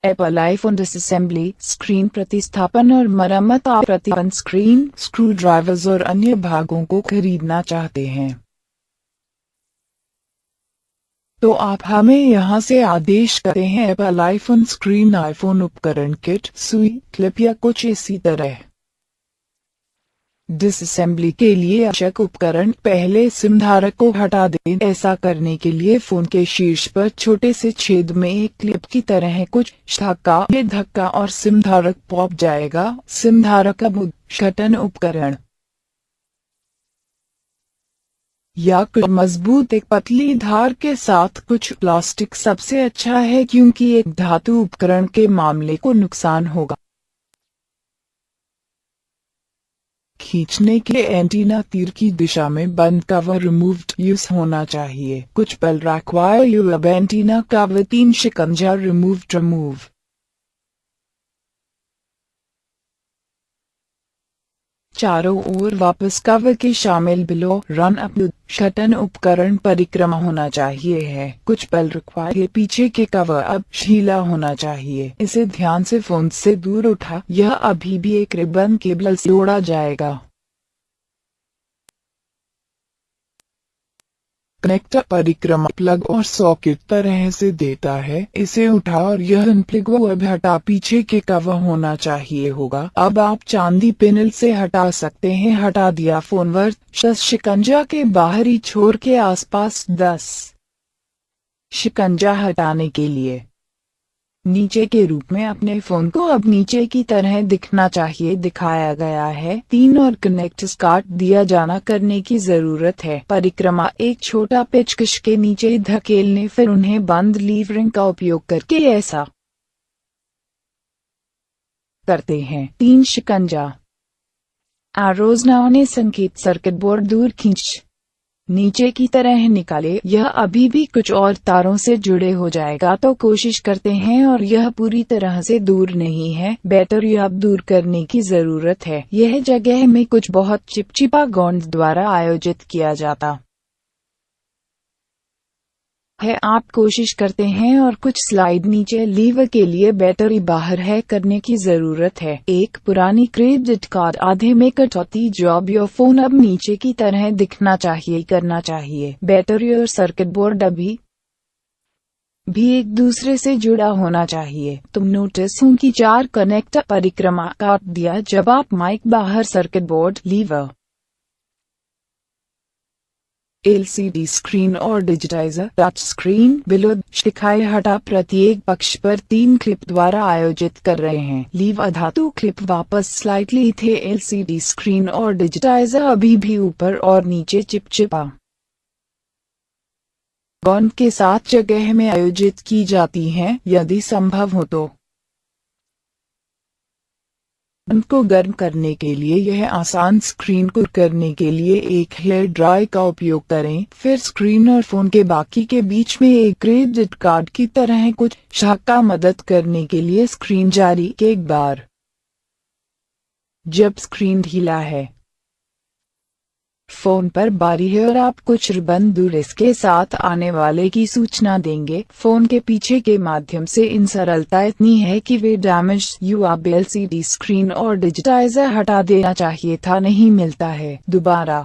Apple iPhone disassembly, screen प्रतिस्थापन और मरम्मत। आप प्रतिबंध स्क्रीन, स्क्रू ड्राइवर्स और अन्य भागों को खरीदना चाहते हैं तो आप हमें यहां से आदेश करते हैं एप्पल आईफोन स्क्रीन आईफोन उपकरण किट, सुई, क्लिप या कुछ इसी तरह। डिसअसेंबली के लिए आवश्यक उपकरण। पहले सिम धारक को हटा दें। ऐसा करने के लिए फोन के शीर्ष पर छोटे से छेद में एक क्लिप की तरह कुछ धक्का, ये धक्का और सिम धारक पॉप जाएगा। सिम धारक का उद्घाटन उपकरण या कुछ मजबूत एक पतली धार के साथ कुछ प्लास्टिक सबसे अच्छा है क्योंकि एक धातु उपकरण के मामले को नुकसान होगा। खींचने के एंटीना तीर की दिशा में बंद कवर रिमूव्ड यूज होना चाहिए। कुछ पल रिक्वायर यू अब एंटीना कवर 3 शिकंजा रिमूव्ड रिमूव। चारों ओर वापस कवर के शामिल बिलो रन अप शटन उपकरण परिक्रमा होना चाहिए है। कुछ पल रिक्वायर पीछे के कवर अब ढीला होना चाहिए। इसे ध्यान से फोन से दूर उठा। यह अभी भी एक रिबन केबल से जोड़ा जाएगा। कनेक्टर परिक्रमा प्लग और सॉकेट तरह से देता है। इसे उठा और यह अनप्लग अब हटा। पीछे के कवर होना चाहिए होगा। अब आप चांदी पैनल से हटा सकते हैं। हटा दिया। फोन वर्थ 10 शिकंजा के बाहरी छोर के आसपास 10 शिकंजा हटाने के लिए नीचे के रूप में अपने फोन को अब नीचे की तरह दिखना चाहिए दिखाया गया है। 3 और कनेक्टर्स काट दिया जाना करने की जरूरत है। परिक्रमा एक छोटा पेचकश के नीचे धकेलने फिर उन्हें बंद लीवरिंग का उपयोग करके ऐसा करते हैं। 3 शिकंजा एरोज नाउने संकेत सर्किट बोर्ड दूर खींच नीचे की तरह निकाले। यह अभी भी कुछ और तारों से जुड़े हो जाएगा तो कोशिश करते हैं और यह पूरी तरह से दूर नहीं है। बैटरी अब दूर करने की जरूरत है। यह जगह में कुछ बहुत चिपचिपा गोंद द्वारा आयोजित किया जाता है। आप कोशिश करते हैं और कुछ स्लाइड नीचे लीवर के लिए बैटरी बाहर है करने की जरूरत है। एक पुरानी क्रेडिट कार्ड आधे में कटौती जॉब योर फोन अब नीचे की तरह दिखना चाहिए करना चाहिए। बैटरी और सर्किट बोर्ड अभी भी एक दूसरे से जुड़ा होना चाहिए। तुम नोटिस हूं कि 4 कनेक्टर परिक्रमा काट दिया जब आप माइक बाहर circuit board lever LCD screen और डिजिटाइजर टच स्क्रीन बिलो दिखाए हटा। प्रत्येक पक्ष पर 3 क्लिप द्वारा आयोजित कर रहे हैं। लीव अधातु क्लिप वापस स्लाइटली थे। एलसीडी स्क्रीन और डिजिटाइजर अभी भी ऊपर और नीचे चिपचिपा गोंद के साथ जगह में आयोजित की जाती हैं यदि संभव हो तो। को गर्म करने के लिए यह आसान। स्क्रीन को करने के लिए एक हेयर ड्राई का उपयोग करें। फिर स्क्रीन और फोन के बाकी के बीच में एक क्रेडिट कार्ड की तरह कुछ धक्का मदद करने के लिए स्क्रीन जारी के एक बार जब स्क्रीन ढीला है फोन पर बारी है और आप कुछ रिबन दूर इसके साथ आने वाले की सूचना देंगे। फोन के पीछे के माध्यम से इन सरलता इतनी है कि वे डैमेज यूआब एलसीडी स्क्रीन और डिजिटाइजर हटा देना चाहिए था नहीं मिलता है दोबारा।